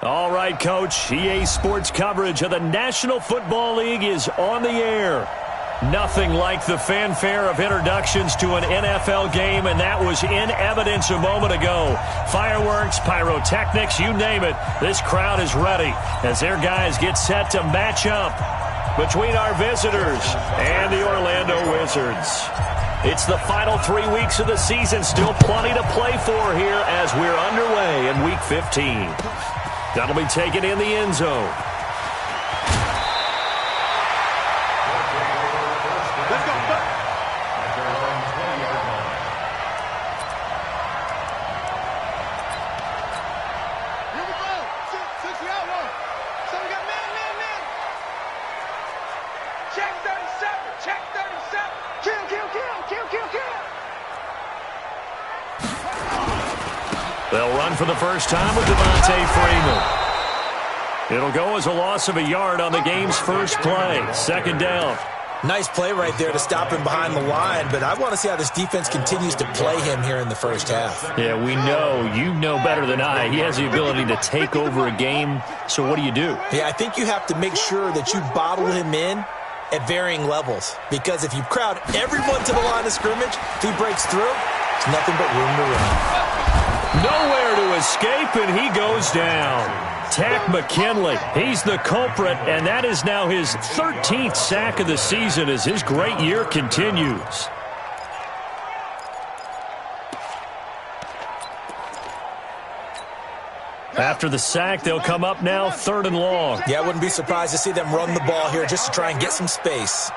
All right, Coach. EA Sports coverage of the National Football League is on the air. Nothing like the fanfare of introductions to an NFL game, and that was in evidence a moment ago. Fireworks, pyrotechnics, you name it. This crowd is ready as their guys get set to match up between our visitors and the Orlando Wizards. It's the final 3 weeks of the season. Still plenty to play for here as we're underway in Week 15. That'll be taken in the end zone. Let's go. Here we go. Six out one. So we got man. Check 37. Check 37. Kill. They'll run for the first time with Devontae Freeman. It'll go as a loss of a yard on the game's first play. Second down. Nice play right there to stop him behind the line, but I want to see how this defense continues to play him here in the first half. Yeah, we know. You know better than I. He has the ability to take over a game. So what do you do? Yeah, I think you have to make sure that you bottle him in at varying levels, because if you crowd everyone to the line of scrimmage, if he breaks through, there's nothing but room to run. Nowhere to escape, and he goes down. Takk McKinley, he's the culprit, and that is now his 13th sack of the season as his great year continues. After the sack, they'll come up now 3rd and long. Yeah, I wouldn't be surprised to see them run the ball here just to try and get some space.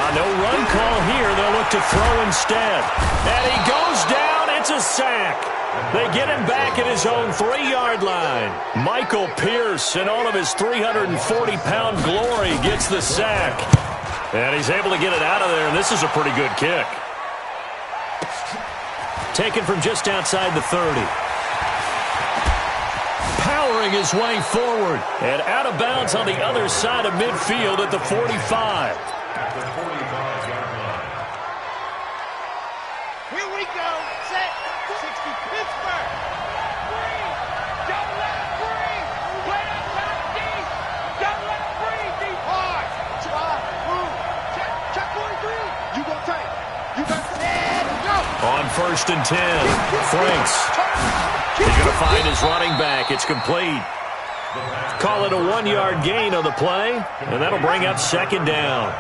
No run call here. They'll look to throw instead. And he goes down. It's a sack. They get him back at his own 3-yard line. Michael Pierce, in all of his 340-pound glory, gets the sack. And he's able to get it out of there, and this is a pretty good kick. Taken from just outside the 30. Powering his way forward. And out of bounds on the other side of midfield at the 45. Here we go. Set. 60 Pittsburgh. Breathe. Don't let him breathe. Play outside deep. Don't let him breathe. Deep hard. Try. Move. Check 43. You gonna take. You got set. Go. On 1st and 10. Franks. He's going to find his running back. It's complete. Call it a 1-yard gain on the play, and that'll bring up 2nd down.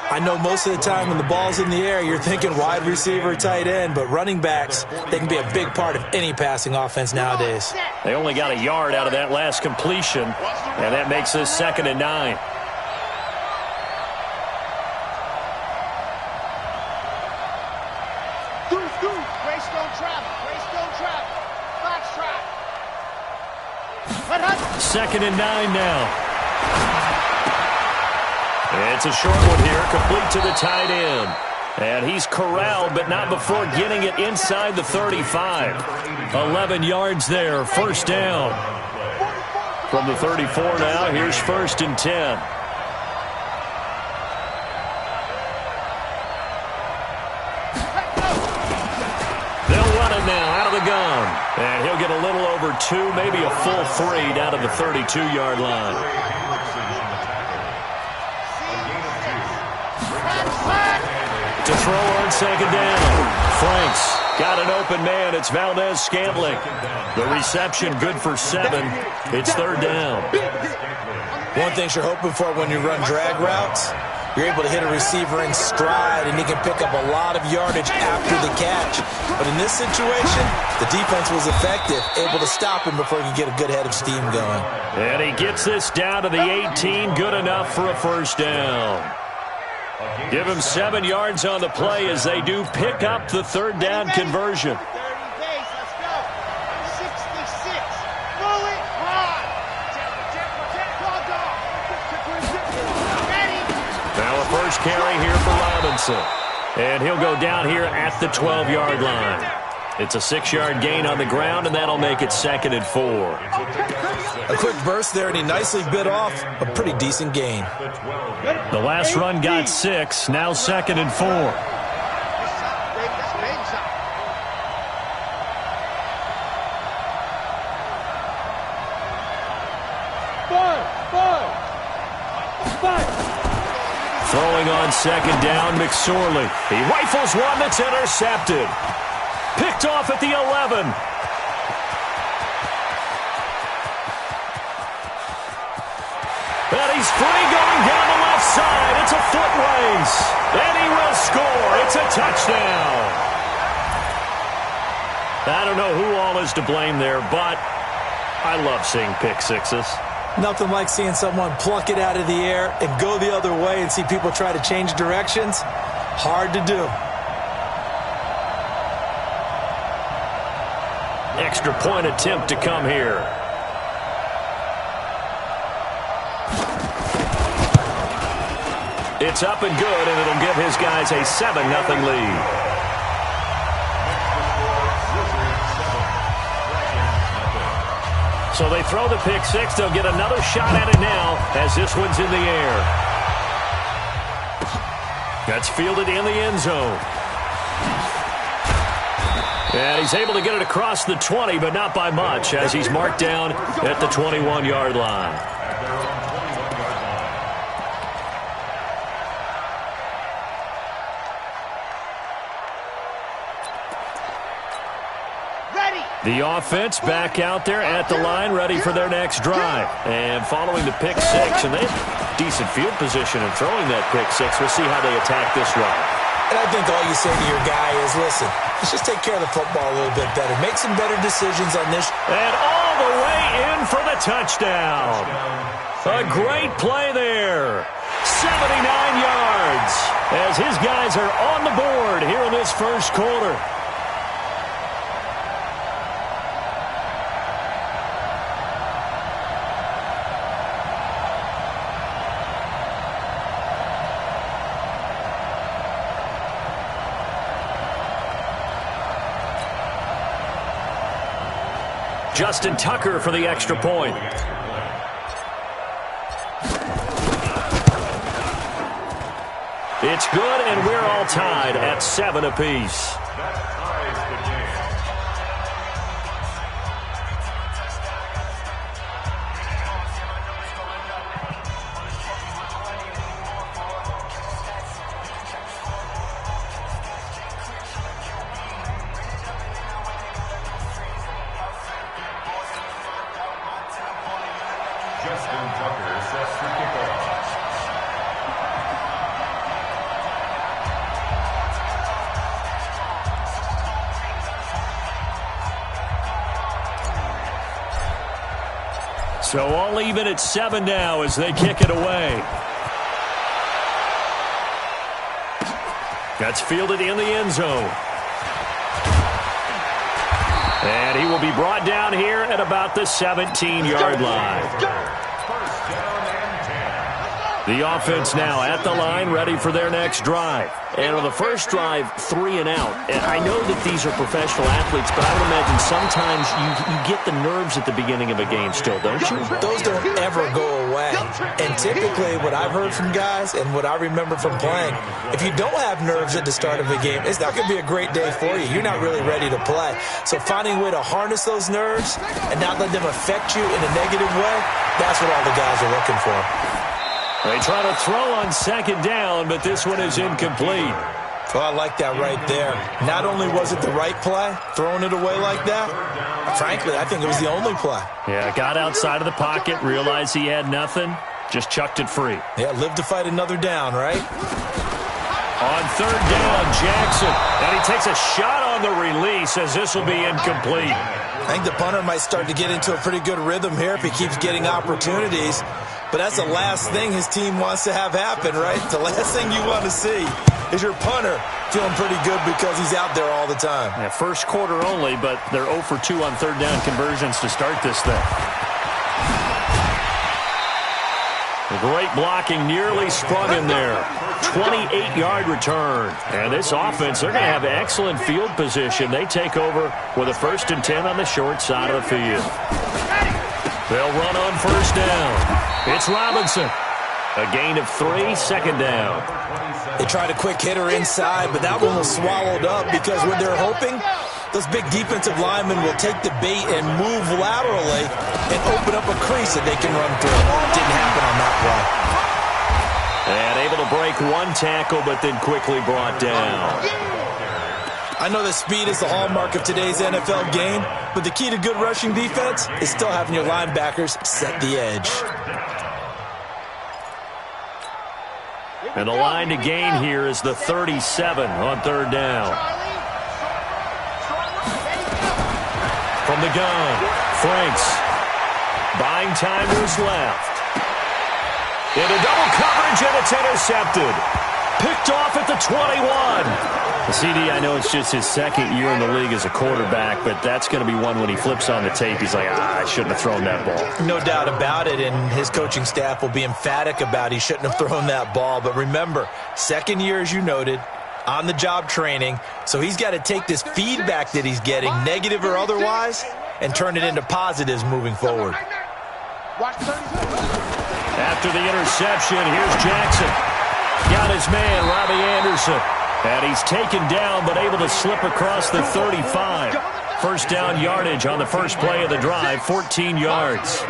I know most of the time when the ball's in the air, you're thinking wide receiver, tight end, but running backs, they can be a big part of any passing offense nowadays. They only got a yard out of that last completion, and that makes this 2nd and 9. Greystone travel. 2nd and 9 now. It's a short one here, complete to the tight end. And he's corralled, but not before getting it inside the 35. 11 yards there, 1st down. From the 34 now, here's 1st and 10. They'll run it now out of the gun. And he'll get a little over 2, maybe a full 3 down to the 32-yard line. To throw on 2nd down. Franks got an open man. It's Valdez-Scantling. The reception good for 7. It's 3rd down. One thing you're hoping for when you run drag routes, you're able to hit a receiver in stride, and he can pick up a lot of yardage after the catch. But in this situation, the defense was effective, able to stop him before he could get a good head of steam going. And he gets this down to the 18. Good enough for a 1st down. Give him 7 yards on the play as they do pick up the 3rd down conversion. 30 base, let's go. 66. Move it hard. Ready. Now a first carry here for Robinson. And he'll go down here at the 12-yard line. It's a 6-yard gain on the ground, and that'll make it 2nd and 4. A quick burst there, and he nicely bit off a pretty decent gain. The last run got 6, now 2nd and 4. Throwing on second down, McSorley. He rifles one that's intercepted. Picked off at the 11. And he's free going down the left side. It's a foot race. And he will score. It's a touchdown. I don't know who all is to blame there, but I love seeing pick sixes. Nothing like seeing someone pluck it out of the air and go the other way and see people try to change directions. Hard to do. Extra point attempt to come here. It's up and good, and it'll give his guys a 7-0 lead. So they throw the pick six. They'll get another shot at it now as this one's in the air. That's fielded in the end zone. And he's able to get it across the 20, but not by much, as he's marked down at the 21-yard line. The offense back out there at the line, ready for their next drive. And following the pick six, and they have decent field position in throwing that pick six. We'll see how they attack this drive. And I think all you say to your guy is, listen, let's just take care of the football a little bit better. Make some better decisions on this. And all the way in for the touchdown. A great play there. 79 yards as his guys are on the board here in this first quarter. Justin Tucker for the extra point. It's good, and we're all tied at 7 apiece. So all even at 7 now as they kick it away. That's fielded in the end zone. And he will be brought down here at about the 17-yard line. The offense now at the line, ready for their next drive. And on the first drive, 3 and out. And I know that these are professional athletes, but I would imagine sometimes you get the nerves at the beginning of a game still, don't you? Those don't ever go away. And typically what I've heard from guys and what I remember from playing, if you don't have nerves at the start of a game, it's not going to be a great day for you. You're not really ready to play. So finding a way to harness those nerves and not let them affect you in a negative way, that's what all the guys are looking for. They try to throw on second down, but this one is incomplete. Well, I like that right there. Not only was it the right play, throwing it away like that, frankly, I think it was the only play. Yeah, got outside of the pocket, realized he had nothing, just chucked it free. Yeah, live to fight another down, right? On third down, Jackson. And he takes a shot on the release as this will be incomplete. I think the punter might start to get into a pretty good rhythm here if he keeps getting opportunities. But that's the last thing his team wants to have happen, right? The last thing you want to see is your punter feeling pretty good because he's out there all the time. Yeah, first quarter only, but they're 0 for 2 on third down conversions to start this thing. The great blocking nearly sprung him there. 28-yard return. And this offense, they're going to have excellent field position. They take over with a 1st and 10 on the short side of the field. They'll run on first down. It's Robinson. A gain of 3, second down. They tried a quick hitter inside, but that one was swallowed up because what they're hoping, those big defensive linemen will take the bait and move laterally and open up a crease that they can run through. Didn't happen on that play. And able to break one tackle, but then quickly brought down. I know that speed is the hallmark of today's NFL game, but the key to good rushing defense is still having your linebackers set the edge. And the line to gain here is the 37 on third down. From the gun, Franks. Buying time to his left. Into double coverage, and it's intercepted. Picked off at the 21. CD, I know it's just his second year in the league as a quarterback, but that's going to be one when he flips on the tape. He's like, I shouldn't have thrown that ball. No doubt about it, and his coaching staff will be emphatic about he shouldn't have thrown that ball. But remember, second year, as you noted, on-the-job training, so he's got to take this feedback that he's getting, negative or otherwise, and turn it into positives moving forward. After the interception, here's Jackson. Got his man, Robbie Anderson. And he's taken down, but able to slip across the 35. First down yardage on the first play of the drive, 14 yards.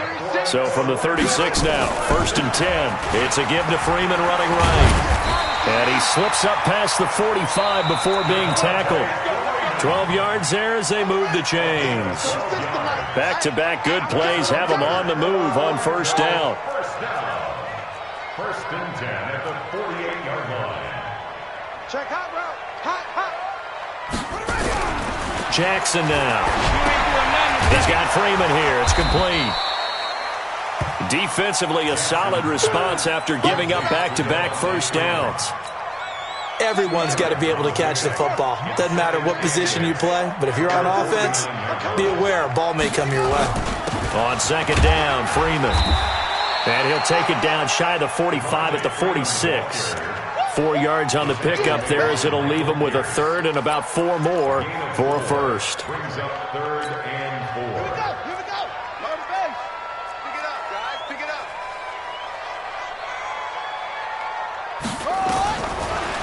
So from the 36 now, 1st and 10. It's a give to Freeman running right. And he slips up past the 45 before being tackled. 12 yards there as they move the chains. Back-to-back good plays have them on the move on first down. 1st and 10 at the 48-yard line. Check hot route. Hot. Jackson now. He's got Freeman here. It's complete. Defensively, a solid response after giving up back-to-back first downs. Everyone's got to be able to catch the football. Doesn't matter what position you play, but if you're on offense, be aware a ball may come your way. On second down, Freeman. And he'll take it down shy of the 45 at the 46. 4 yards on the pickup there as it'll leave him with a third and about 4 more for a first. Brings up 3rd and 4. Here we go. Load the base. Pick it up, guys. Pick it up.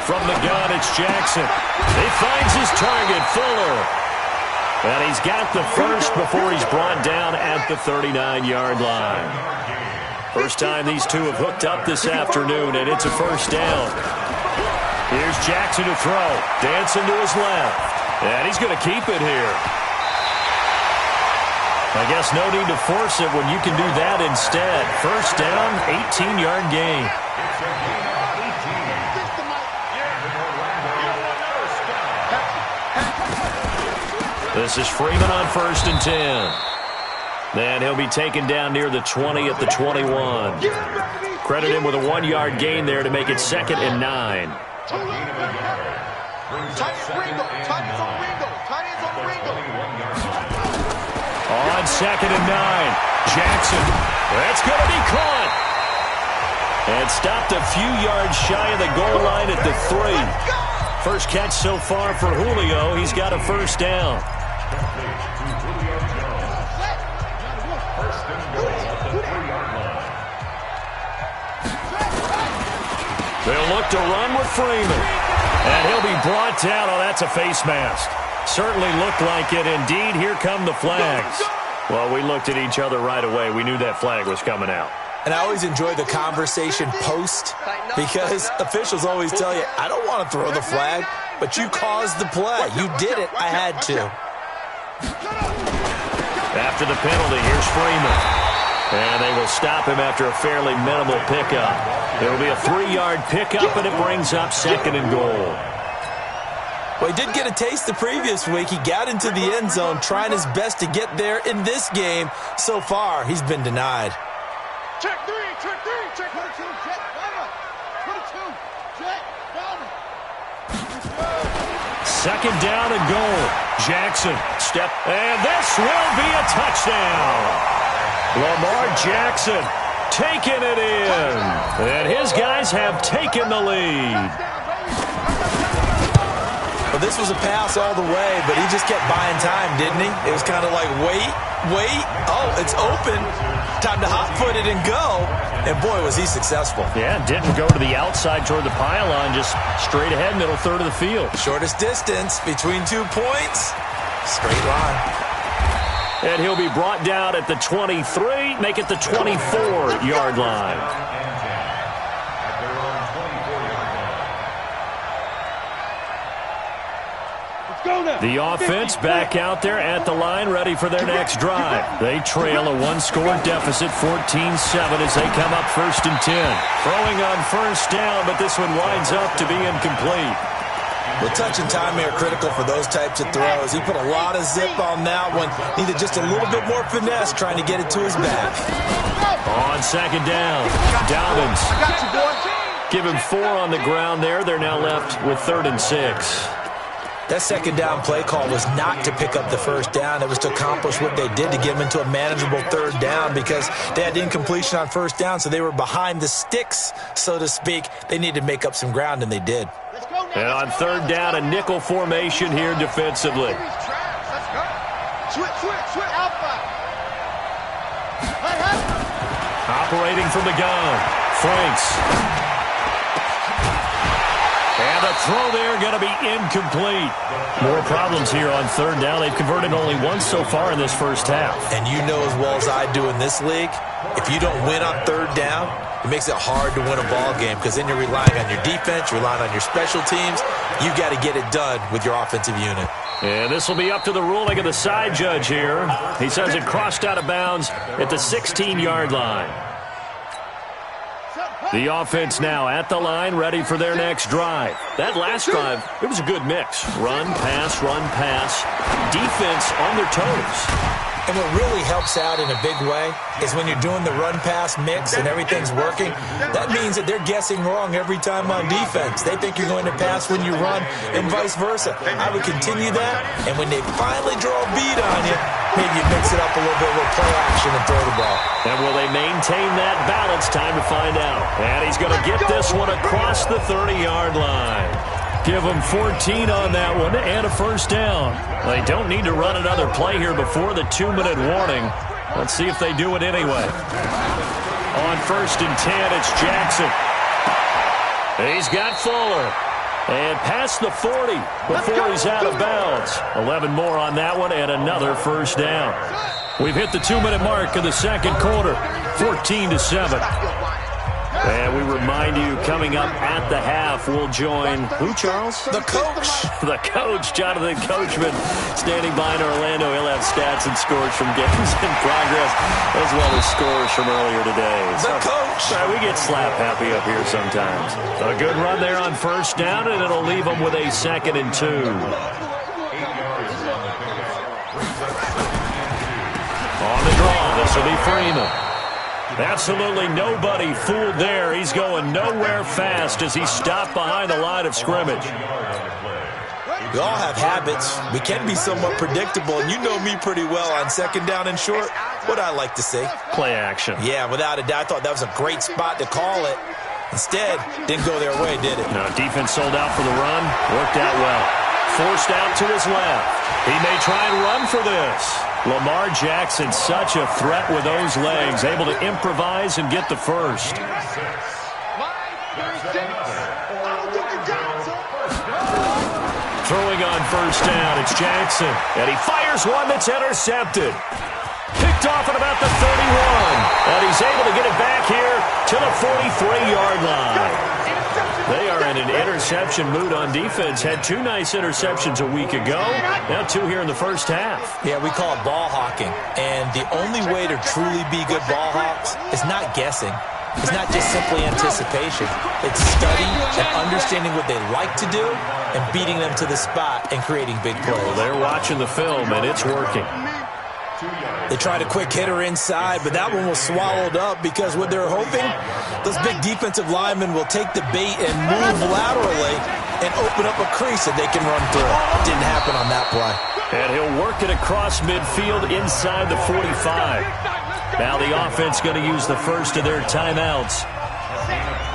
From the gun, it's Jackson. He finds his target, Fuller. And he's got the first before he's brought down at the 39-yard line. First time these two have hooked up this afternoon, and it's a first down. Here's Jackson to throw. Dancing to his left. And he's going to keep it here. I guess no need to force it when you can do that instead. First down, 18-yard gain. This is Freeman on 1st and 10. Then he'll be taken down near the 20 at the 21. Credit him with a 1-yard gain there to make it 2nd and 9. On 2nd and 9, Jackson. That's going to be caught. And stopped a few yards shy of the goal line at the 3. First catch so far for Julio. He's got a first down. They'll look to run with Freeman. And he'll be brought down. Oh, that's a face mask. Certainly looked like it. Indeed, here come the flags. Well, we looked at each other right away. We knew that flag was coming out. And I always enjoy the conversation post because officials always tell you, I don't want to throw the flag, but you caused the play. You did it. I had to. After the penalty, here's Freeman. And they will stop him after a fairly minimal pickup. It will be a 3-yard pickup, and it brings up 2nd and goal. Well, he did get a taste the previous week. He got into the end zone, trying his best to get there in this game. So far, he's been denied. Check 3, check 22, check, down. 22, check, down. 2nd down and goal. Jackson, step, and this will be a touchdown. Lamar Jackson taking it in. And his guys have taken the lead. Well, this was a pass all the way, but he just kept buying time, didn't he? It was kind of like, wait. Oh, it's open. Time to hot-foot it and go. And, boy, was he successful. Yeah, didn't go to the outside toward the pylon, just straight ahead, middle third of the field. Shortest distance between 2 points. Straight line. And he'll be brought down at the 23, make it the 24-yard line. The offense back out there at the line, ready for their next drive. They trail a one-score deficit, 14-7, as they come up 1st and 10. Throwing on 1st down, but this one winds up to be incomplete. Well, touch and timing are critical for those types of throws. He put a lot of zip on that one. Needed just a little bit more finesse trying to get it to his back. On 2nd down, Dobbins. Give him 4 on the ground there. They're now left with 3rd and 6. That 2nd down play call was not to pick up the 1st down. It was to accomplish what they did to get them into a manageable 3rd down because they had incompletion on 1st down, so they were behind the sticks, so to speak. They needed to make up some ground, and they did. And on 3rd down, a nickel formation here defensively. Operating from the gun, Franks. And the throw there going to be incomplete. More problems here on 3rd down. They've converted only once so far in this first half. And you know as well as I do in this league, if you don't win on 3rd down, it makes it hard to win a ball game because then you're relying on your defense, you're relying on your special teams. You've got to get it done with your offensive unit. And this will be up to the ruling of the side judge here. He says it crossed out of bounds at the 16-yard line. The offense now at the line, ready for their next drive. That last drive, it was a good mix. Run, pass, defense on their toes. And what really helps out in a big way is when you're doing the run-pass mix and everything's working, that means that they're guessing wrong every time on defense. They think you're going to pass when you run and vice versa. I would continue that, and when they finally draw a bead on you, maybe you mix it up a little bit with play action and throw the ball. And will they maintain that balance? Time to find out. And he's going to get this one across the 30-yard line. Give them 14 on that one and a 1st down. They don't need to run another play here before the 2-minute warning. Let's see if they do it anyway. On 1st and 10, it's Jackson. He's got Fuller. And past the 40 before he's out of bounds. 11 more on that one and another 1st down. We've hit the 2-minute mark of the 2nd quarter, 14-7. And we remind you, coming up at the half, we'll join who, Charles? The coach. The coach, Jonathan Coachman, standing by in Orlando. He'll have stats and scores from games in progress, as well as scores from earlier today. The coach. We get slap happy up here sometimes. A good run there on 1st down, and it'll leave them with a 2nd and 2. On the draw, this will be Freeman. Absolutely nobody fooled there. He's going nowhere fast as he stopped behind the line of scrimmage. We all have habits. We can be somewhat predictable, and you know me pretty well on 2nd down and short. What I like to see. Play action. Yeah, without a doubt. I thought that was a great spot to call it. Instead, didn't go their way, did it? No, defense sold out for the run. Worked out well. Forced out to his left. He may try and run for this. Lamar Jackson, such a threat with those legs, able to improvise and get the 1st. Throwing on 1st down, it's Jackson. And he fires one that's intercepted. Picked off at about the 31. And he's able to get it back here to the 43-yard line. They are in an interception mood on defense. Had 2 nice interceptions a week ago. Now 2 here in the first half. Yeah, we call it ball hawking. And the only way to truly be good ball hawks is not guessing. It's not just simply anticipation. It's studying and understanding what they like to do and beating them to the spot and creating big plays. Well, they're watching the film, and it's working. They tried a quick hitter inside, but that one was swallowed up because what they're hoping, those big defensive linemen will take the bait and move laterally and open up a crease that they can run through. Didn't happen on that play. And he'll work it across midfield inside the 45. Now the offense going to use the first of their timeouts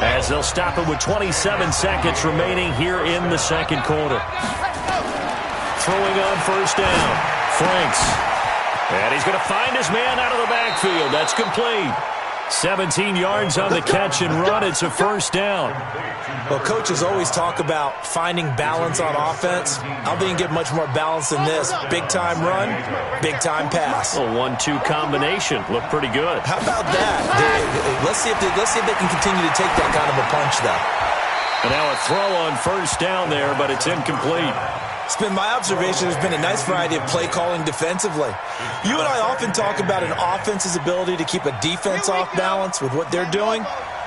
as they'll stop it with 27 seconds remaining here in the 2nd quarter. Throwing on 1st down, Franks. And he's going to find his man out of the backfield. That's complete. 17 yards on the catch and run. It's a 1st down. Well, coaches always talk about finding balance on offense. I don't think you can get much more balance than this. Big-time run, big-time pass. A 1-2 combination. Looked pretty good. How about that? Let's see if they can continue to take that kind of a punch, though. And now a throw on 1st down there, but it's incomplete. It's been my observation there's been a nice variety of play calling defensively. You and I often talk about an offense's ability to keep a defense off balance with what they're doing.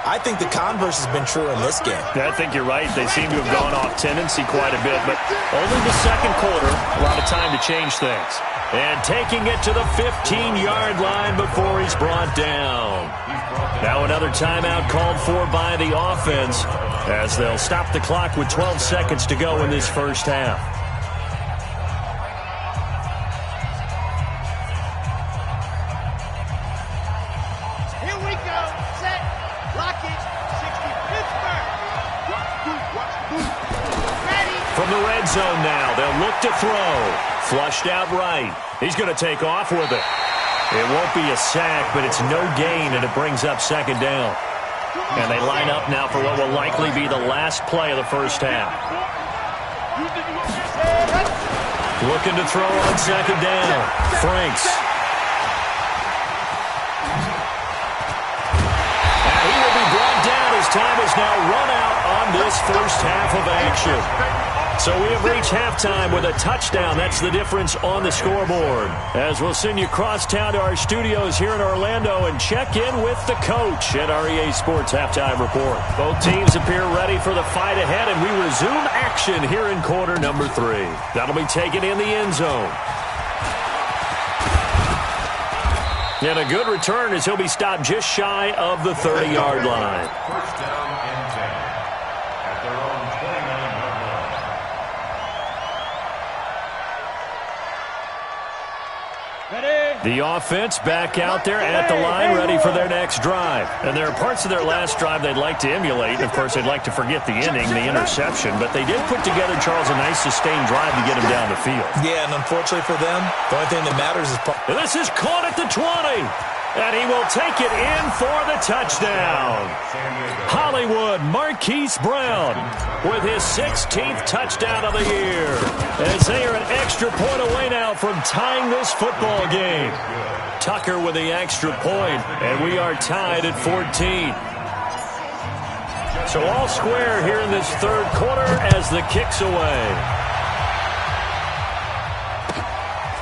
I think the converse has been true in this game. I think you're right. They seem to have gone off tendency quite a bit, but only the second quarter, a lot of time to change things. And taking it to the 15-yard line before he's brought down. Now another timeout called for by the offense as they'll stop the clock with 12 seconds to go in this first half. Here we go. Set. Lock it. 60. Pittsburgh. Ready. From the red zone now, they'll look to throw. Flushed out right. He's going to take off with it. It won't be a sack, but it's no gain, and it brings up second down. And they line up now for what will likely be the last play of the first half. Looking to throw on second down. Franks. And he will be brought down as time is now run out on this first half of action. So we have reached halftime with a touchdown. That's the difference on the scoreboard. As we'll send you across town to our studios here in Orlando and check in with the coach at our EA Sports Halftime Report. Both teams appear ready for the fight ahead, and we resume action here in quarter number 3. That'll be taken in the end zone. And a good return as he'll be stopped just shy of the 30-yard line. First down and 10 at their own 29-yard line. The offense back out there at the line, ready for their next drive. And there are parts of their last drive they'd like to emulate. Of course, they'd like to forget the ending, the interception. But they did put together, Charles, a nice sustained drive to get him down the field. Yeah, and unfortunately for them, the only thing that matters is... And this is caught at the 20. And he will take it in for the touchdown. Hollywood Marquise Brown with his 16th touchdown of the year. As they are an extra point away now from tying this football game. Tucker with the extra point, and we are tied at 14. So all square here in this third quarter as the kick's away.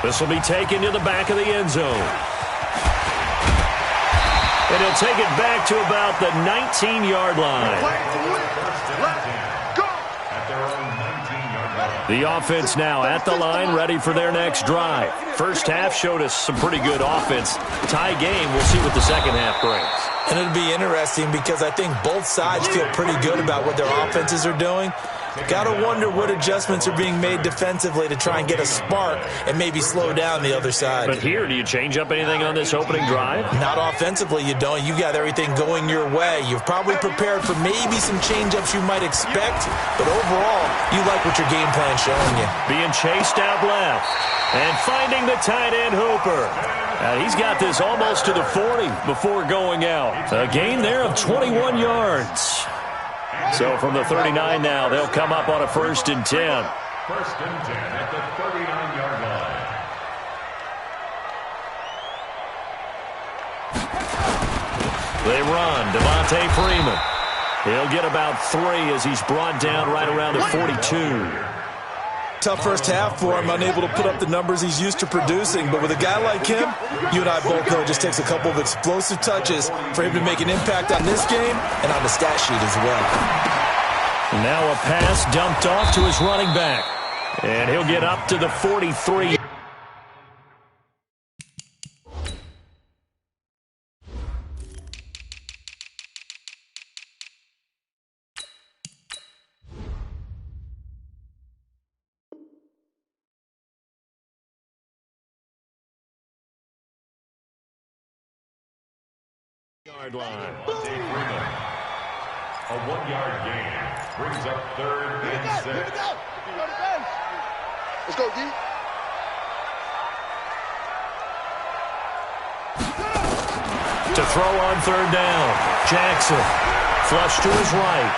This will be taken to the back of the end zone. And he'll take it back to about the 19-yard line. The offense now at the line, ready for their next drive. First half showed us some pretty good offense. Tie game, we'll see what the second half brings. And it'll be interesting because I think both sides feel pretty good about what their offenses are doing. Got to wonder what adjustments are being made defensively to try and get a spark and maybe slow down the other side. But here, do you change up anything on this opening drive? Not offensively, you don't. You got everything going your way. You've probably prepared for maybe some change-ups you might expect, but overall, you like what your game plan's showing you. Being chased out left and finding the tight end Hooper. He's got this almost to the 40 before going out. A gain there of 21 yards. So from the 39 now, they'll come up on a 1st and 10. First and 10 at the 39-yard line. They run. Devontae Freeman. He'll get about 3 as he's brought down right around the 42. Tough first half for him, unable to put up the numbers he's used to producing. But with a guy like him, you and I both know it just takes a couple of explosive touches for him to make an impact on this game and on the stat sheet as well. Now a pass dumped off to his running back. And he'll get up to the 43. Line. A 1-yard gain brings up 3rd and 6. Let's go, D. To throw on 3rd down. Jackson. Flush to his right.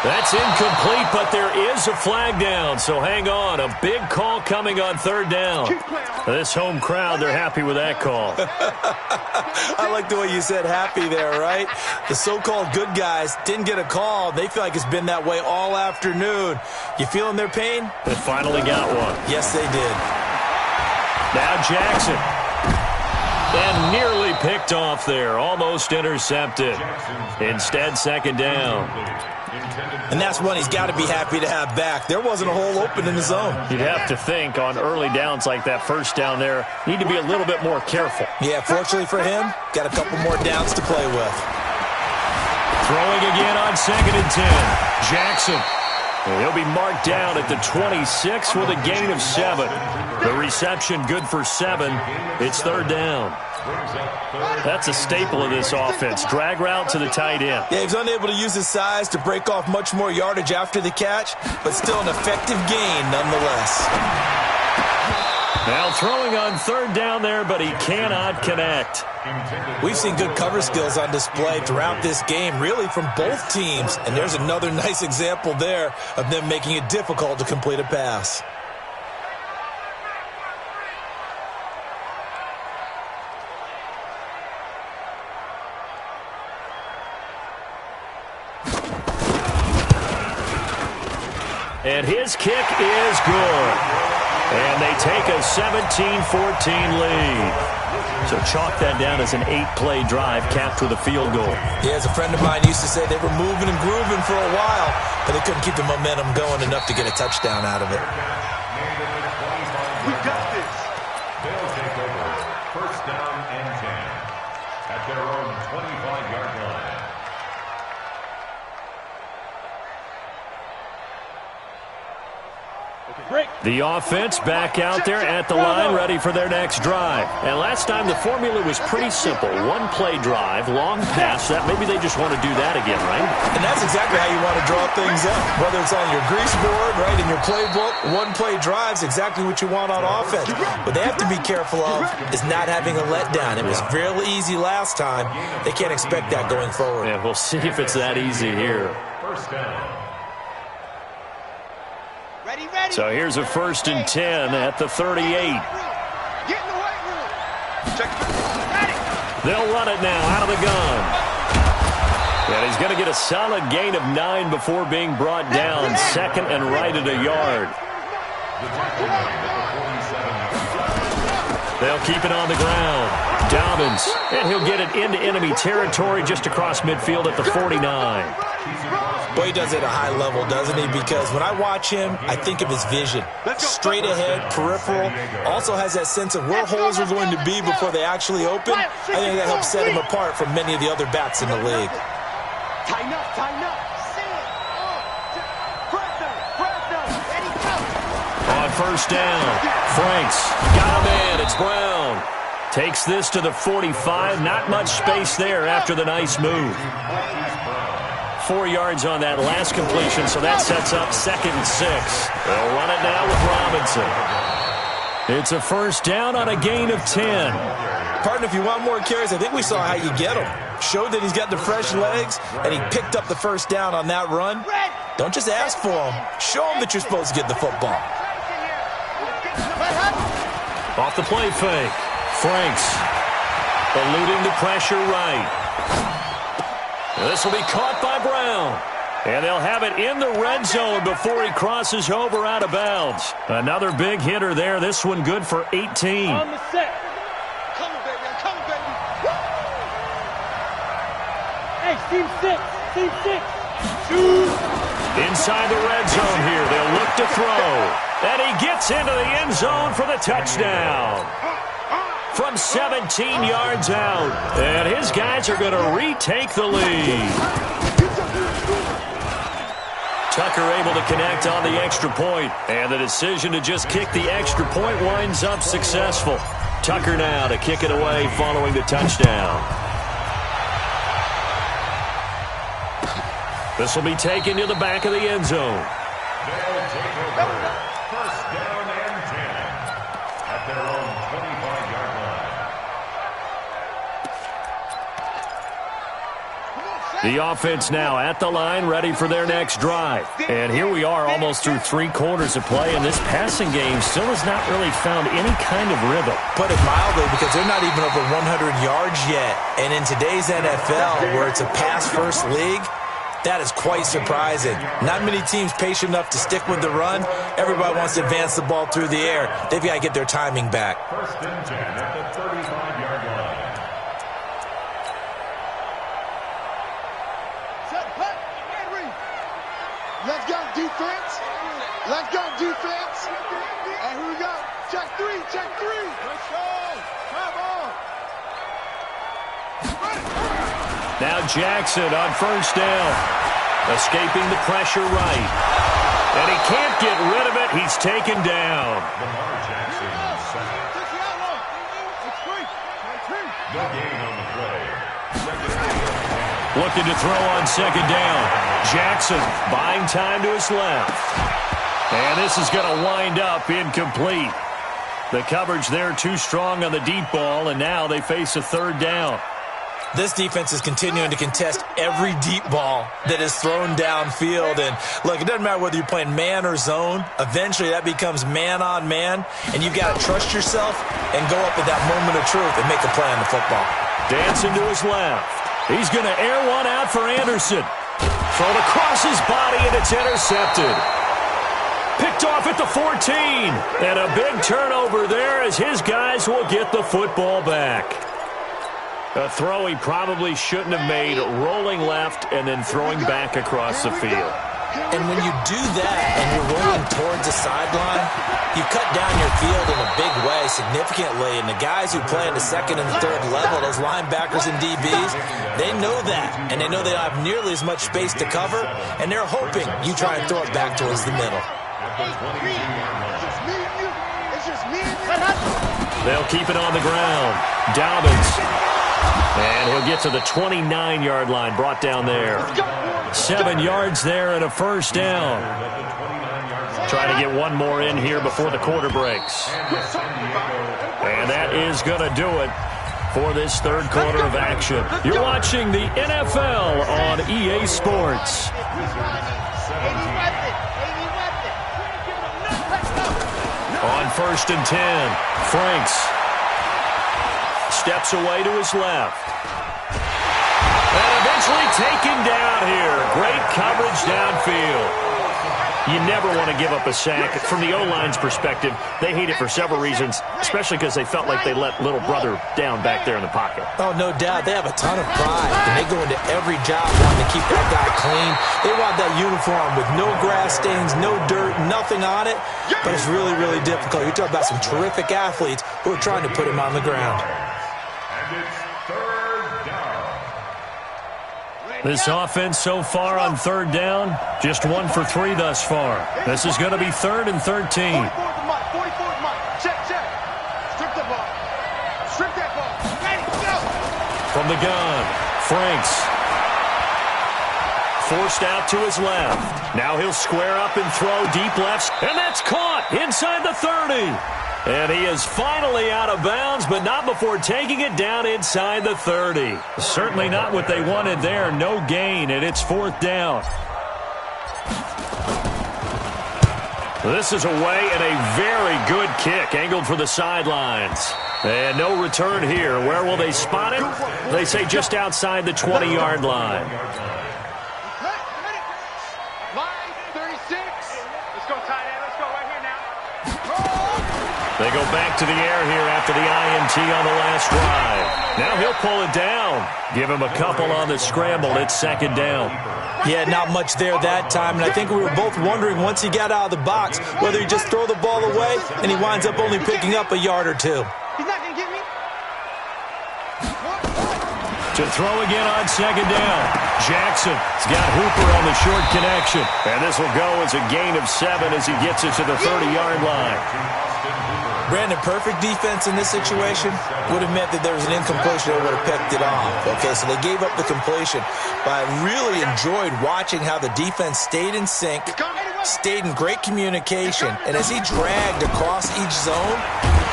That's incomplete, but there is a flag down, so hang on. A big call coming on third down. This home crowd, they're happy with that call. I like the way you said happy there, right? The so-called good guys didn't get a call. They feel like it's been that way all afternoon. You feeling their pain? They finally got one. Yes, they did. Now Jackson. And nearly picked off there. Almost intercepted. Instead, second down. And that's one he's got to be happy to have back. There wasn't a hole open in the zone. You'd have to think on early downs like that first down there, need to be a little bit more careful. Yeah, fortunately for him, got a couple more downs to play with. Throwing again on 2nd and 10. Jackson. He'll be marked down at the 26 with a gain of 7. The reception good for 7. It's third down. That's a staple of this offense. Drag route to the tight end. Yeah, he's unable to use his size to break off much more yardage after the catch, but still an effective gain nonetheless. Now throwing on third down there, but he cannot connect. We've seen good cover skills on display throughout this game, really from both teams. And there's another nice example there of them making it difficult to complete a pass. And his kick is good. And they take a 17-14 lead. So chalk that down as an 8-play drive capped with a field goal. Yeah, as a friend of mine used to say, they were moving and grooving for a while, but they couldn't keep the momentum going enough to get a touchdown out of it. We got this. They'll take over. First down and 10 at their own 25-yard line. The offense back out there at the line, ready for their next drive. And last time the formula was pretty simple. One-play drive, long pass. That maybe they just want to do that again, right? And that's exactly how you want to draw things up. Whether it's on your grease board, right, in your playbook, one-play drive's exactly what you want on offense. What they have to be careful of is not having a letdown. It was fairly easy last time. They can't expect that going forward. Yeah, we'll see if it's that easy here. First down. Ready. So here's a 1st and 10 at the 38. Get in the weight room. Check. Ready. They'll run it now out of the gun. And he's going to get a solid gain of 9 before being brought down. 2nd and right at a yard. They'll keep it on the ground. Dobbins, and he'll get it into enemy territory just across midfield at the 49. Boy, he does it at a high level, doesn't he? Because when I watch him, I think of his vision. Straight ahead, peripheral. Also has that sense of where holes are going to be before they actually open. I think that helps set him apart from many of the other backs in the league. Tighten up. See it. Press them. Ready, go. On first down, Franks got a man. It's Brown. Takes this to the 45. Not much space there after the nice move. 4 yards on that last completion, so that sets up 2nd and 6. They'll run it now with Robinson. It's a first down on a gain of 10. Partner, if you want more carries, I think we saw how you get him. Showed that he's got the fresh legs, and he picked up the first down on that run. Don't just ask for him. Show him that you're supposed to get the football. Off the play fake. Franks eluding the pressure right. This will be caught by Brown. And they'll have it in the red zone before he crosses over out of bounds. Another big hitter there. This one good for 18. On the set. Come on, baby. Woo! Hey, team 6. Inside the red zone here. They'll look to throw. And he gets into the end zone for the touchdown. From 17 yards out. And his guys are going to retake the lead. Tucker able to connect on the extra point. And the decision to just kick the extra point winds up successful. Tucker now to kick it away following the touchdown. This will be taken to the back of the end zone. They'll take over. First down and 10 at their own 25-yard line. Come on, The offense now at the line, ready for their next drive. And here we are almost through 3 quarters of play, and this passing game still has not really found any kind of rhythm. Put it mildly, because they're not even over 100 yards yet. And in today's NFL, where it's a pass-first league, that is quite surprising. Not many teams patient enough to stick with the run. Everybody wants to advance the ball through the air. They've got to get their timing back. First and 10 at the 35-yard line. Let's go defense. Let's go defense. And here we go. Check 3. Check 3. Let's go. Come on. Now Jackson on first down. Escaping the pressure right. And he can't get rid of it. He's taken down. Lamar Jackson, sack. It's free. No gain on the play. Looking to throw on second down. Jackson buying time to his left. And this is going to wind up incomplete. The coverage there too strong on the deep ball, and now they face a third down. This defense is continuing to contest every deep ball that is thrown downfield. And, look, it doesn't matter whether you're playing man or zone. Eventually that becomes man on man, and you've got to trust yourself and go up at that moment of truth and make a play on the football. Dancing to his left. He's going to air one out for Anderson. Thrown across his body, and it's intercepted. Picked off at the 14. And a big turnover there as his guys will get the football back. A throw he probably shouldn't have made, rolling left and then throwing back across the field. And when you do that and you're rolling towards the sideline, you cut down your field in a big way significantly. And the guys who play in the second and the third level, those linebackers and DBs, they know that. And they know they don't have nearly as much space to cover. And they're hoping you try and throw it back towards the middle. They'll keep it on the ground. Dobbins. And he'll get to the 29-yard line, brought down there. 7 yards there and a first down. Trying to get one more in here before the quarter breaks. And that is going to do it for this third quarter of action. You're watching the NFL on EA Sports. On first and 10, Franks steps away to his left. And eventually taken down here. Great coverage downfield. You never want to give up a sack. From the O-line's perspective, they hate it for several reasons, especially because they felt like they let little brother down back there in the pocket. Oh, no doubt. They have a ton of pride, and they go into every job wanting to keep that guy clean. They want that uniform with no grass stains, no dirt, nothing on it, but it's really, really difficult. You're talking about some terrific athletes who are trying to put him on the ground. And it's third down. This offense so far on third down, just 1 for 3 thus far. This is going to be 3rd and 13. 44th mark. Check. Strip the ball. Strip that ball. Ready, go. From the gun, Franks. Forced out to his left. Now he'll square up and throw deep left. And that's caught inside the 30. And he is finally out of bounds, but not before taking it down inside the 30. Certainly not what they wanted there. No gain, and it's 4th down. This is away and a very good kick, angled for the sidelines. And no return here. Where will they spot it? They say just outside the 20-yard line. Line 36. Let's go tight end. Let's go right here now. They go back to the air here after the INT on the last drive. Now he'll pull it down. Give him a couple on the scramble. It's 2nd down. Yeah, not much there that time, and I think we were both wondering once he got out of the box whether he just throw the ball away and he winds up only picking up a yard or two. He's not going to get me. To throw again on 2nd down. Jackson's got Hooper on the short connection. And this will go as a gain of 7 as he gets it to the 30-yard line. Brandon, perfect defense in this situation would have meant that there was an incompletion that would have picked it off. Okay, so they gave up the completion. But I really enjoyed watching how the defense stayed in sync, stayed in great communication, and as he dragged across each zone,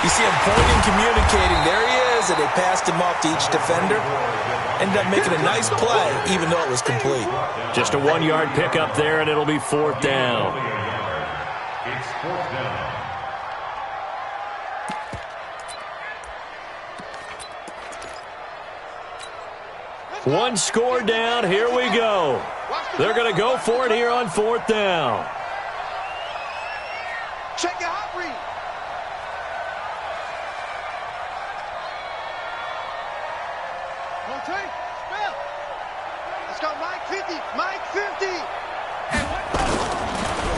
you see him pointing, communicating. There he is, and they passed him off to each defender. Ended up making a nice play, even though it was complete. Just a 1-yard pickup there, and it'll be 4th down. It's 4th down. One score down. Here we go. They're going to go for it here on 4th down. Check your hot read. Okay, spell. Let's go, Mike 50. Mike 50.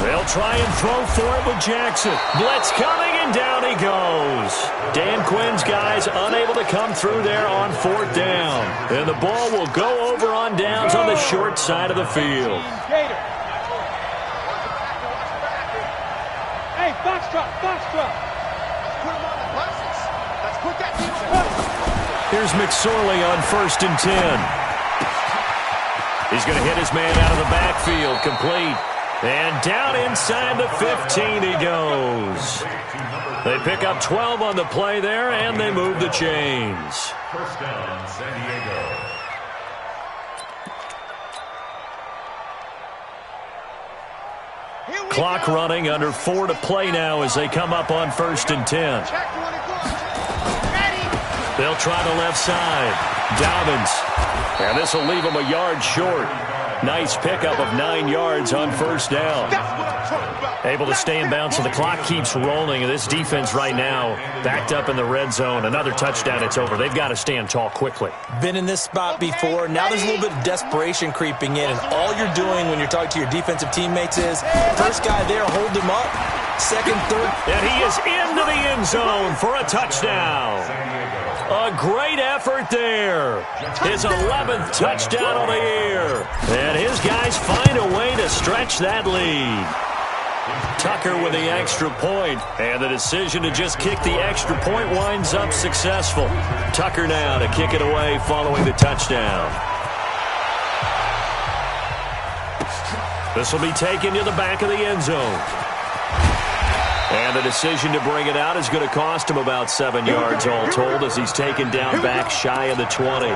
They'll try and throw for it with Jackson. Blitz coming, and down he goes. Dan Quinn's guys unable to come through there on 4th down. And the ball will go over on downs on the short side of the field. Gator. Hey, Foxtrot, Foxtrot. Let's put him on the buses. Let's put that deal on. Here's McSorley on 1st and 10. He's going to hit his man out of the backfield, complete. And down inside the 15 he goes. They pick up 12 on the play there, and they move the chains. 1st down, San Diego. Clock running, under 4 to play now as they come up on 1st and 10. They'll try the left side. Dobbins. And this will leave him a yard short. Nice pickup of 9 yards on 1st down. Able to stay in bounds, so the clock keeps rolling. And this defense right now backed up in the red zone. Another touchdown, it's over. They've got to stand tall quickly. Been in this spot before. Now there's a little bit of desperation creeping in, and all you're doing when you're talking to your defensive teammates is, first guy there, hold him up. Second, third. And he is into the end zone for a touchdown. A great effort there. His 11th touchdown on the year. And his guys find a way to stretch that lead. Tucker with the extra point, and the decision to just kick the extra point winds up successful. Tucker now to kick it away following the touchdown. This will be taken to the back of the end zone. And the decision to bring it out is going to cost him about 7 yards all told, as he's taken down back shy of the 20.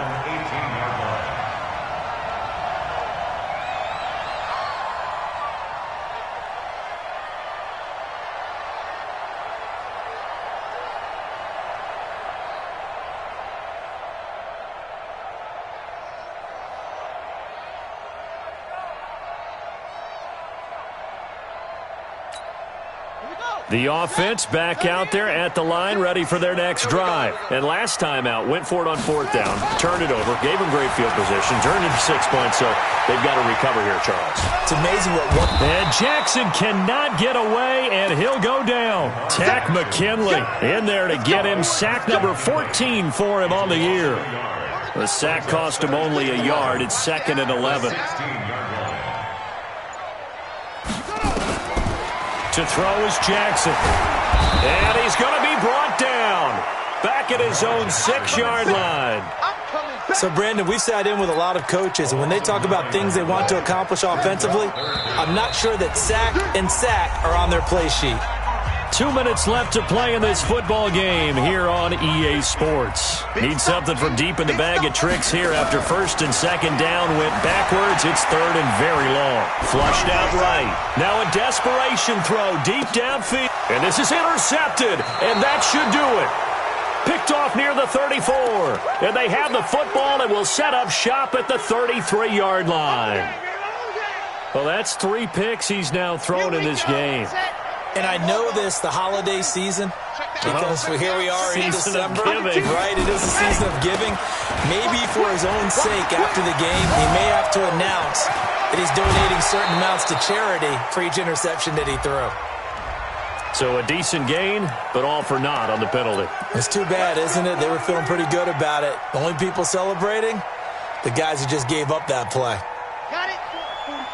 The offense back out there at the line, ready for their next drive. And last time out, went for it on 4th down, turned it over, gave them great field position, turned into 6 points, so they've got to recover here, Charles. It's amazing what one... And Jackson cannot get away, and he'll go down. Takk McKinley in there to get him sack number 14 for him on the year. The sack cost him only a yard. It's 2nd and 11. To throw is Jackson. And he's going to be brought down. Back at his own 6-yard line. So, Brandon, we've sat in with a lot of coaches, and when they talk about things they want to accomplish offensively, I'm not sure that sack and sack are on their play sheet. 2 minutes left to play in this football game here on EA Sports. Need something from deep in the bag of tricks here after 1st and 2nd down went backwards. It's 3rd and very long. Flushed out right. Now a desperation throw deep downfield. And this is intercepted, and that should do it. Picked off near the 34. And they have the football and will set up shop at the 33-yard line. Well, that's 3 picks he's now thrown in this game. And I know this, the holiday season, because here we are in December, right? It is the season of giving. Maybe for his own sake, after the game, he may have to announce that he's donating certain amounts to charity for each interception that he threw. So a decent gain, but all for naught on the penalty. It's too bad, isn't it? They were feeling pretty good about it. The only people celebrating, the guys who just gave up that play. Got it?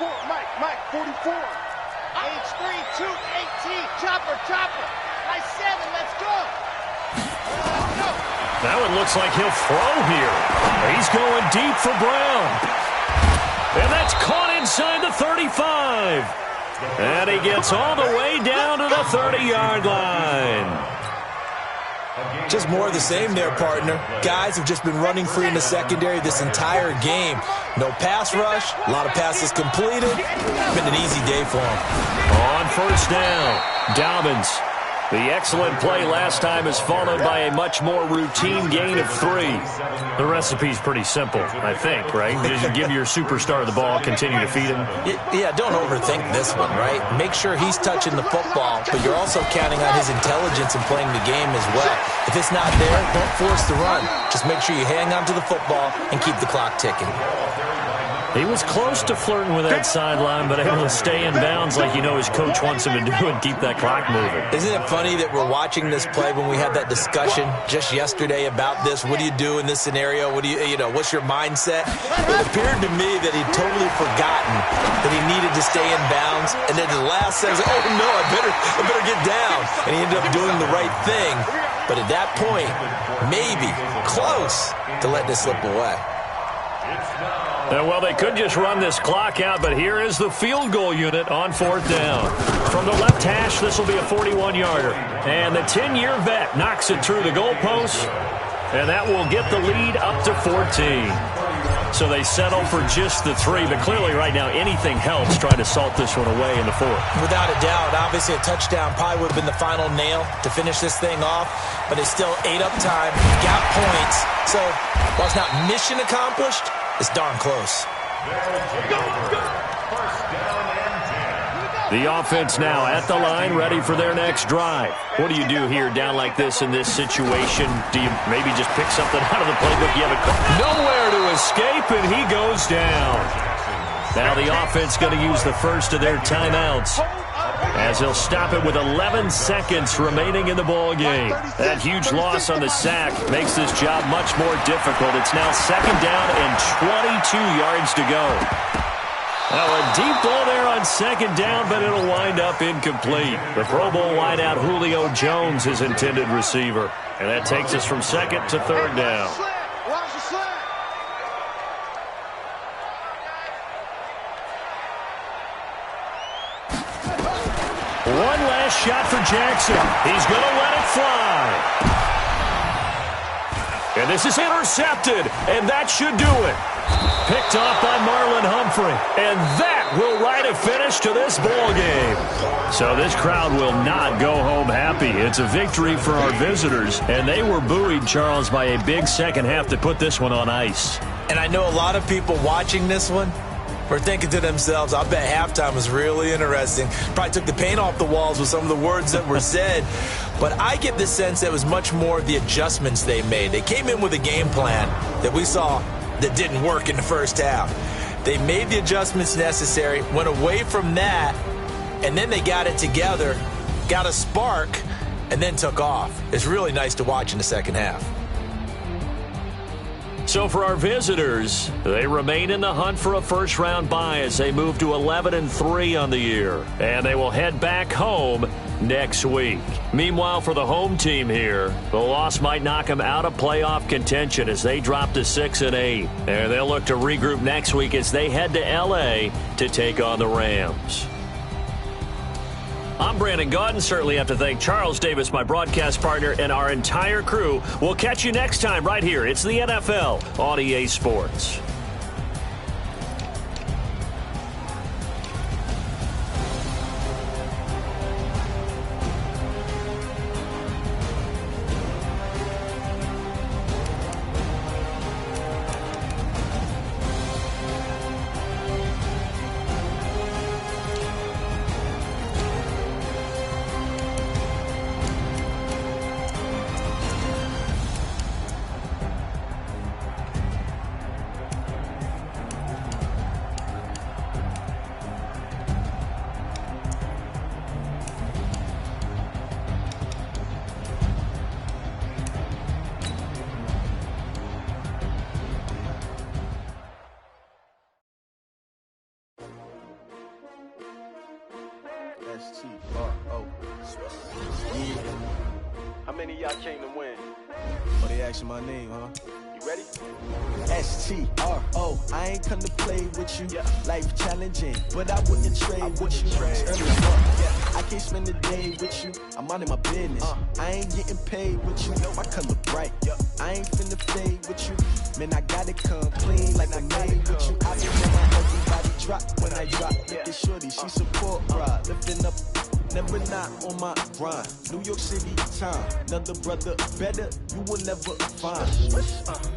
44, Mike, 44. Age 3, 2, 18. Chopper. Nice 7, let's go. That one looks like he'll throw here. He's going deep for Brown. And that's caught inside the 35. And he gets all the way down to the 30-yard line. Just more of the same there, partner. Guys have just been running free in the secondary this entire game. No pass rush, a lot of passes completed. Been an easy day for him. On first down, Dobbins. The excellent play last time is followed by a much more routine gain of 3. The recipe's pretty simple, I think, right? Just give your superstar the ball, continue to feed him. Yeah, don't overthink this one, right? Make sure he's touching the football, but you're also counting on his intelligence in playing the game as well. If it's not there, don't force the run. Just make sure you hang on to the football and keep the clock ticking. He was close to flirting with that sideline, but able to stay in bounds like you know his coach wants him to do and keep that clock moving. Isn't it funny that we're watching this play when we had that discussion just yesterday about this? What do you do in this scenario? What do you know, what's your mindset? It appeared to me that he'd totally forgotten that he needed to stay in bounds, and then the last second, oh no, I better get down. And he ended up doing the right thing. But at that point, maybe close to letting it slip away. Well, they could just run this clock out, but here is the field goal unit on fourth down. From the left hash, this will be a 41-yarder. And the 10-year vet knocks it through the goalpost, and that will get the lead up to 14. So they settle for just the 3, but clearly right now anything helps trying to salt this one away in the 4th. Without a doubt, obviously a touchdown probably would have been the final nail to finish this thing off, but it's still 8 up time, got points. So while it's not mission accomplished, it's darn close. The offense now at the line, ready for their next drive. What do you do here down like this in this situation? Do you maybe just pick something out of the playbook? You have nowhere to escape, and he goes down. Now the offense going to use the first of their timeouts, as he'll stop it with 11 seconds remaining in the ball game. That huge loss on the sack makes this job much more difficult. It's now second down and 22 yards to go. Now a deep ball there on second down, but it'll wind up incomplete. The Pro Bowl wideout Julio Jones is intended receiver. And that takes us from second to third down. One last shot for Jackson. He's going to let it fly. And this is intercepted, and that should do it. Picked off by Marlon Humphrey. And that will write a finish to this ball game. So this crowd will not go home happy. It's a victory for our visitors, and they were buoyed, Charles, by a big second half to put this one on ice. And I know a lot of people watching this one were thinking to themselves, I bet halftime was really interesting. Probably took the paint off the walls with some of the words that were said. But I get the sense that it was much more of the adjustments they made. They came in with a game plan that we saw that didn't work in the first half. They made the adjustments necessary, went away from that, and then they got it together, got a spark, and then took off. It's really nice to watch in the second half. So for our visitors, they remain in the hunt for a first-round bye as they move to 11-3 on the year. And they will head back home next week. Meanwhile, for the home team here, the loss might knock them out of playoff contention as they drop to 6-8. And they'll look to regroup next week as they head to L.A. to take on the Rams. I'm Brandon Gaudin. Certainly have to thank Charles Davis, my broadcast partner, and our entire crew. We'll catch you next time right here. It's the NFL on EA Sports. STRO. Yeah. How many of y'all came to win? they asking my name, huh? You ready? STRO, I ain't come to play with you. Life challenging, but I wouldn't trade with you. I can't spend a day with you. I'm out of my business. I ain't getting paid with you. My color bright. I ain't finna fade with you. Man, I gotta come clean like I made with you. I been on my everybody drop when I drop. Look at shorty, she support ride. Lifting up, never not on my grind. New York City time, another brother better, you will never find.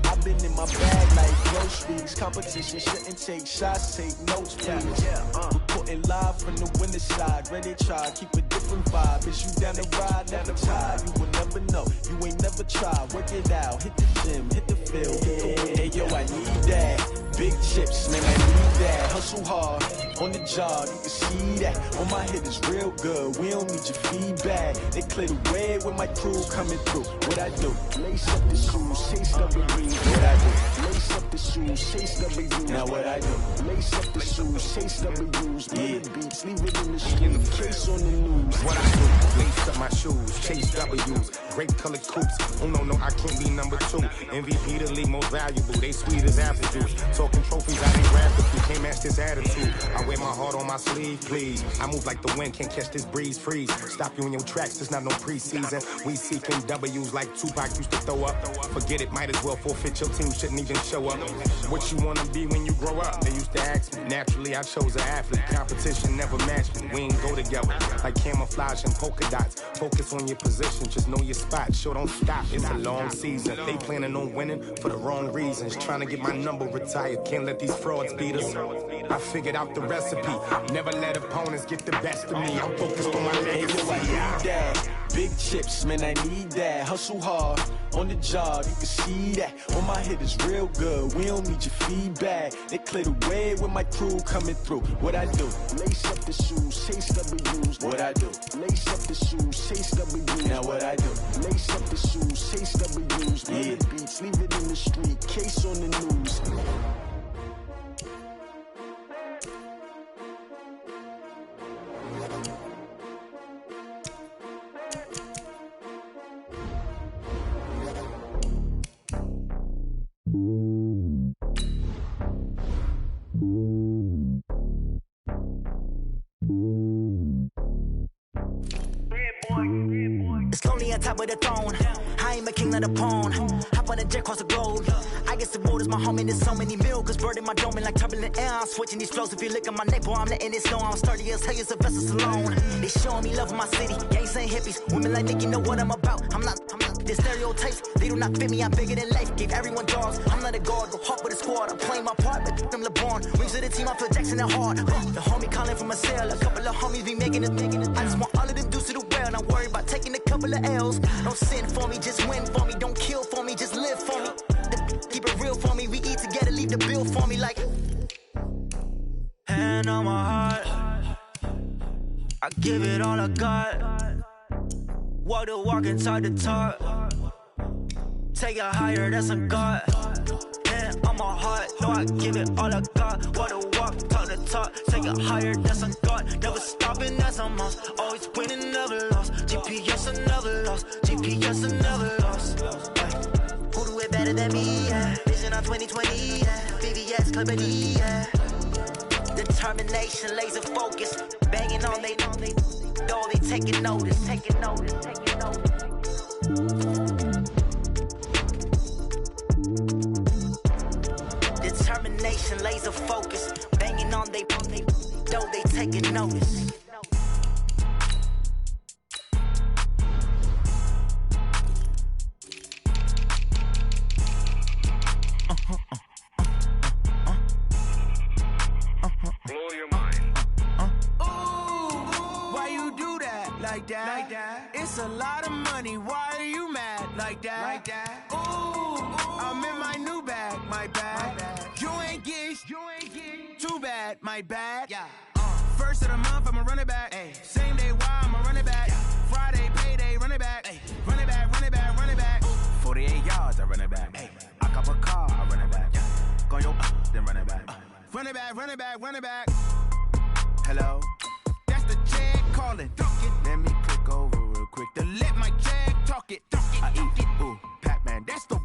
I've been in my bag like groceries. Competition shouldn't take shots, take notes, please. Reporting live from the winner's side. Ready to try, keep a different vibe. Is you down the ride, never tired. You will never know, you ain't never tried. Work it out, hit the gym, hit the field, hit the win. Hey yo, I need that. Big chips, man, I need that. Hustle hard, on the job, you can see that. On my head is real good, we don't need your feedback. They clear the way with my crew coming through. What I do? Lace up the shoes, chase WBs. What I do? Lace up the shoes, chase WBs. Now what I do? Lace up the shoes, chase WBs. Bring the beats, leave it in the street, case on the news. What I do? Lace up my shoes, chase W's. Great colored coops. Oh no, I can't be number 2. MVP the league most valuable. They sweet as apple juice. Talking trophies, I ain't grab the few. Can't match this attitude. I wear my heart on my sleeve, please. I move like the wind, can't catch this breeze, freeze. Stop you in your tracks, there's not no preseason. We seeking W's like Tupac used to throw up. Forget it, might as well forfeit, your team shouldn't even show up. What you wanna be when you grow up? They used to ask me. Naturally, I chose an athlete. Competition never matched me. We ain't go together like camouflage and polka dots. Focus on your position, just know your spot. Sure, don't stop, it's a long season. They planning on winning for the wrong reasons. Trying to get my number retired, can't let these frauds beat us. I figured out the recipe. Never let opponents get the best of me. I'm focused on my legacy. I need that. Big chips, man, I need that. Hustle hard, on the job, you can see that. On my head is real good, we don't need your feedback. They clear the way with my crew coming through. What I do? Lace up the shoes, chase W's. What I do? Lace up the shoes, chase W's. Now what I do? Lace up the shoes, chase W's. Bring the beats, leave it in the street, case on the news. It's lonely on top of the throne. I ain't a king of the pawn. Hop on a jet across the globe. I guess the road is my home and there's so many miracles burning my dome like turbulent air. I'm switching these flows. If you look at my neck, boy, I'm letting it snow. I'm sturdy as hell, it's a vessel alone. They showing me love in my city. Gangs ain't hippies. Women like Nicki know what I'm about. I'm not the stereotypes. They do not fit me. I'm bigger than life. Gave everyone dogs. I'm not a guard. Go hard with a squad. I'm playing my part, but them LeBron. Rings of the team. I feel Jackson and hard. The homie calling from a cell. A couple of homies be making it. I just want all of them dudes to the well. Not worry about taking a couple of L's. Don't sin for me, just win for me. Don't kill for me, just live for me. Keep it real for me. We eat together, leave the bill for me like. Hand on my heart, I give it all I got. Walk the walk inside the talk. Take it higher, that's a God. Hand on my heart, no, I give it all I got. Walk the walk, talk the talk. Take it higher, that's a God. Never stopping, that's a must. Always winning, never lost. GPS, I never lost. GPS, I never lost. Who do it better than me? Yeah. Vision on 2020. Yeah. VVS company. Yeah. Determination, laser focus. Banging on they door, they taking notice. Taking notice. Taking notice. Determination, laser focus. Banging on they door, they taking notice. Like that. It's a lot of money. Why are you mad like that? Like that. Ooh, I'm in my new bag. My bad. You ain't getting too bad. My bad. Yeah. First of the month, I'ma run it back. Ay. Same day, why I'ma run it back. Yeah. Friday, payday, run it back. Ay. Run it back, run it back, run it back. 48 yards, I run it back. Ay. I cop a car, I run it back. Yeah. Go yo, then run it back. Run it back, run it back, run it back. Hello. The check calling. Let me click over real quick to let my check talk it. I eat it. Ooh, Pac-Man, that's the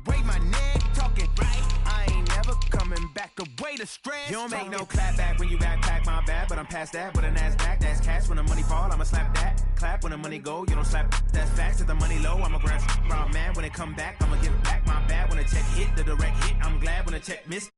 away the stress. You don't make no clap back when you backpack, my bad, but I'm past that. With a NASDAQ, that's cash. When the money fall, I'ma slap that. Clap when the money go, you don't slap. That's facts. If the money low, I'ma grab. Rob man, when it come back, I'ma give back my bad. When the check hit, the direct hit, I'm glad when the check missed.